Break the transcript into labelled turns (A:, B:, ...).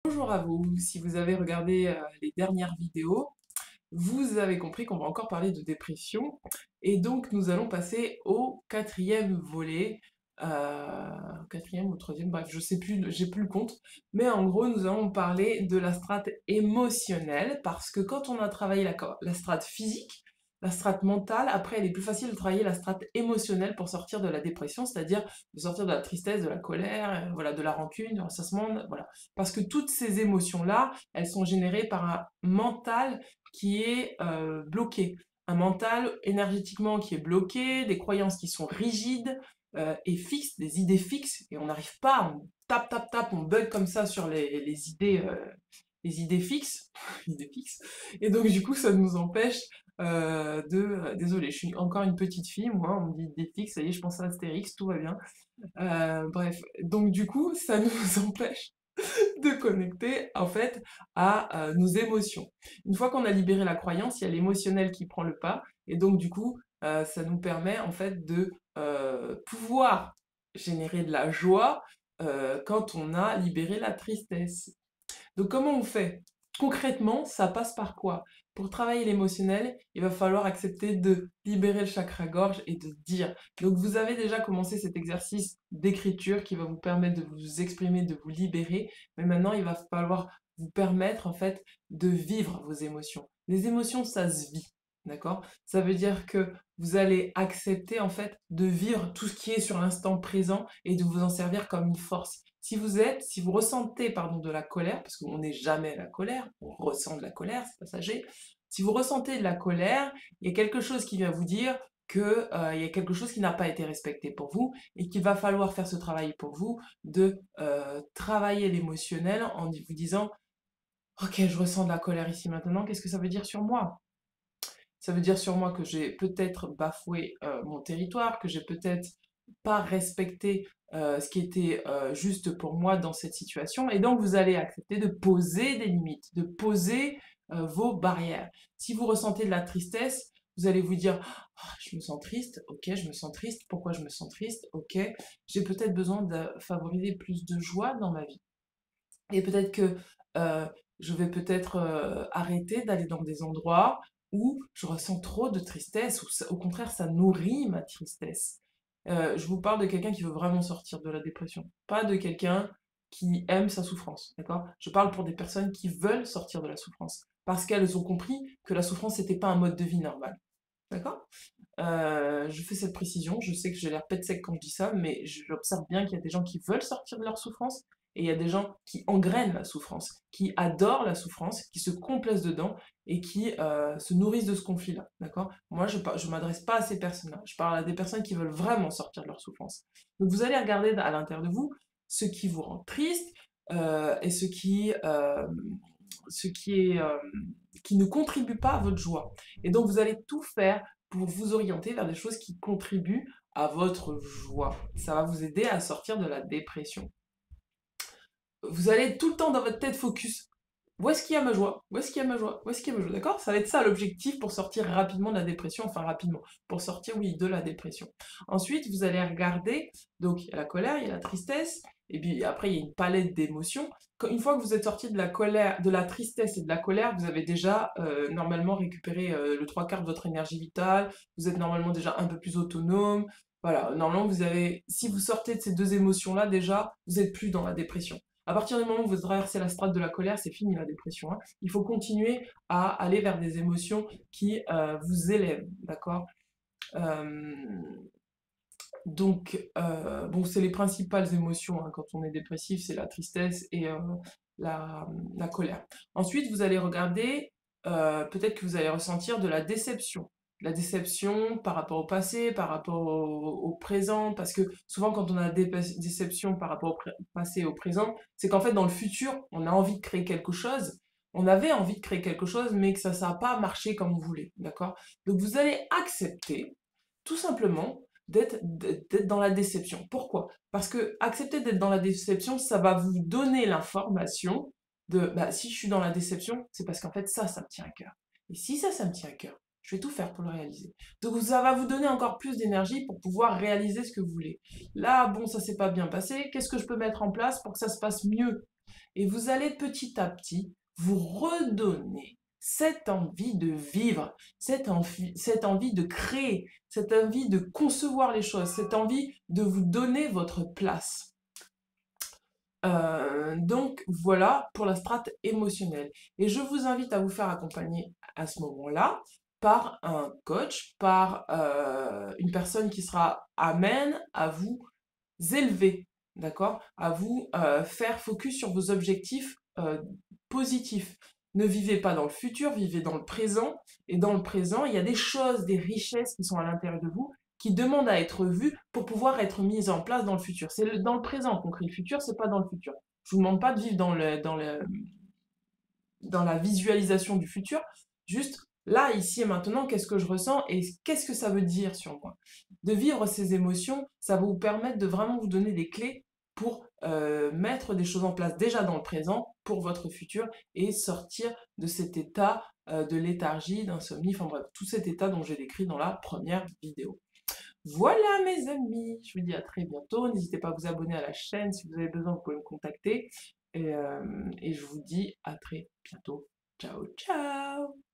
A: Bonjour à vous, si vous avez regardé les dernières vidéos, vous avez compris qu'on va encore parler de dépression et donc nous allons passer au quatrième volet, quatrième ou troisième, bref, je sais plus, j'ai plus le compte, mais en gros nous allons parler de la strate émotionnelle parce que quand on a travaillé la strate physique, la strate mentale, après il est plus facile de travailler la strate émotionnelle pour sortir de la dépression, c'est-à-dire de sortir de la tristesse, de la colère, voilà, de la rancune, du ressassement, voilà. Parce que toutes ces émotions-là, elles sont générées par un mental qui est bloqué. Un mental énergétiquement qui est bloqué, des croyances qui sont rigides et fixes, des idées fixes, et on n'arrive pas, on tape, tape, tape, on bug comme ça sur les idées fixes, idées fixes, et donc du coup ça nous empêche désolé, je suis encore une petite fille, moi, on me dit idées fixes, ça y est, je pense à Astérix, tout va bien. Bref, donc du coup, ça nous empêche de connecter en fait à nos émotions. Une fois qu'on a libéré la croyance, il y a l'émotionnel qui prend le pas, et donc du coup, ça nous permet en fait de pouvoir générer de la joie quand on a libéré la tristesse. Donc comment on fait? Concrètement, ça passe par quoi? Pour travailler l'émotionnel, il va falloir accepter de libérer le chakra-gorge et de dire. Donc vous avez déjà commencé cet exercice d'écriture qui va vous permettre de vous exprimer, de vous libérer, mais maintenant il va falloir vous permettre en fait de vivre vos émotions. Les émotions, ça se vit, d'accord? Ça veut dire que vous allez accepter en fait de vivre tout ce qui est sur l'instant présent et de vous en servir comme une force. Si vous ressentez, pardon, de la colère, parce qu'on n'est jamais à la colère, on ressent de la colère, c'est passager. Si vous ressentez de la colère, il y a quelque chose qui vient vous dire que, il y a quelque chose qui n'a pas été respecté pour vous et qu'il va falloir faire ce travail pour vous de travailler l'émotionnel en vous disant, ok, je ressens de la colère ici maintenant, qu'est-ce que ça veut dire sur moi? Ça veut dire sur moi que j'ai peut-être bafoué mon territoire, que j'ai peut-être pas respecté ce qui était juste pour moi dans cette situation. Et donc, vous allez accepter de poser des limites, de poser vos barrières. Si vous ressentez de la tristesse, vous allez vous dire, ah, je me sens triste, ok, je me sens triste, pourquoi je me sens triste, ok, j'ai peut-être besoin de favoriser plus de joie dans ma vie. Et peut-être que euh, je vais peut-être arrêter d'aller dans des endroits où je ressens trop de tristesse, ou au contraire, ça nourrit ma tristesse. Je vous parle de quelqu'un qui veut vraiment sortir de la dépression, pas de quelqu'un qui aime sa souffrance, d'accord? Je parle pour des personnes qui veulent sortir de la souffrance, parce qu'elles ont compris que la souffrance n'était pas un mode de vie normal, d'accord? Je fais cette précision, je sais que j'ai l'air pète sec quand je dis ça, mais j'observe bien qu'il y a des gens qui veulent sortir de leur souffrance, et il y a des gens qui engrainent la souffrance, qui adorent la souffrance, qui se complaisent dedans, et qui se nourrissent de ce conflit-là, d'accord? Moi, je m'adresse pas à ces personnes-là, je parle à des personnes qui veulent vraiment sortir de leur souffrance. Donc vous allez regarder à l'intérieur de vous ce qui vous rend triste, et ce qui est, qui ne contribue pas à votre joie. Et donc vous allez tout faire pour vous orienter vers des choses qui contribuent à votre joie. Ça va vous aider à sortir de la dépression. Vous allez tout le temps dans votre tête focus. Où est-ce qu'il y a ma joie? Où est-ce qu'il y a ma joie? Où est-ce qu'il y a ma joie? D'accord? Ça va être ça l'objectif pour sortir rapidement de la dépression, enfin rapidement, pour sortir, oui, de la dépression. Ensuite, vous allez regarder, donc il y a la colère, il y a la tristesse, et puis après il y a une palette d'émotions. Une fois que vous êtes sorti de la colère, de la tristesse et de la colère, vous avez déjà normalement récupéré le trois quarts de votre énergie vitale, vous êtes normalement déjà un peu plus autonome. Voilà, normalement vous avez, si vous sortez de ces deux émotions-là, déjà, vous n'êtes plus dans la dépression. À partir du moment où vous traversez la strate de la colère, c'est fini la dépression, hein. Il faut continuer à aller vers des émotions qui vous élèvent, d'accord? Euh, bon, c'est les principales émotions hein, quand on est dépressif, c'est la tristesse et la colère. Ensuite, vous allez regarder, peut-être que vous allez ressentir de la déception. La déception par rapport au passé, par rapport au présent, parce que souvent quand on a des déceptions par rapport au passé et au présent, c'est qu'en fait dans le futur, on a envie de créer quelque chose, on avait envie de créer quelque chose, mais que ça n'a pas marché comme on voulait, d'accord? Donc vous allez accepter, tout simplement, d'être dans la déception. Pourquoi? Parce que accepter d'être dans la déception, ça va vous donner l'information de bah, si je suis dans la déception, c'est parce qu'en fait ça me tient à cœur. Et si ça me tient à cœur, je vais tout faire pour le réaliser. Donc ça va vous donner encore plus d'énergie pour pouvoir réaliser ce que vous voulez. Là, bon, ça s'est pas bien passé, qu'est-ce que je peux mettre en place pour que ça se passe mieux? et vous allez petit à petit vous redonner cette envie de vivre, cette envie de créer, cette envie de concevoir les choses, cette envie de vous donner votre place. Donc voilà pour la strate émotionnelle. Et je vous invite à vous faire accompagner à ce moment-là par un coach, par une personne qui sera amène à vous élever, d'accord? À vous faire focus sur vos objectifs positifs. Ne vivez pas dans le futur, vivez dans le présent. Et dans le présent, il y a des choses, des richesses qui sont à l'intérieur de vous qui demandent à être vues pour pouvoir être mises en place dans le futur. C'est dans le présent qu'on crée le futur, c'est pas dans le futur. Je vous demande pas de vivre dans la visualisation du futur, juste là, ici et maintenant, qu'est-ce que je ressens et qu'est-ce que ça veut dire sur moi. De vivre ces émotions, ça va vous permettre de vraiment vous donner des clés pour mettre des choses en place déjà dans le présent pour votre futur et sortir de cet état de léthargie, d'insomnie, enfin bref, tout cet état dont j'ai décrit dans la première vidéo. Voilà mes amis, je vous dis à très bientôt. N'hésitez pas à vous abonner à la chaîne si vous avez besoin, vous pouvez me contacter. Et je vous dis à très bientôt. Ciao, ciao!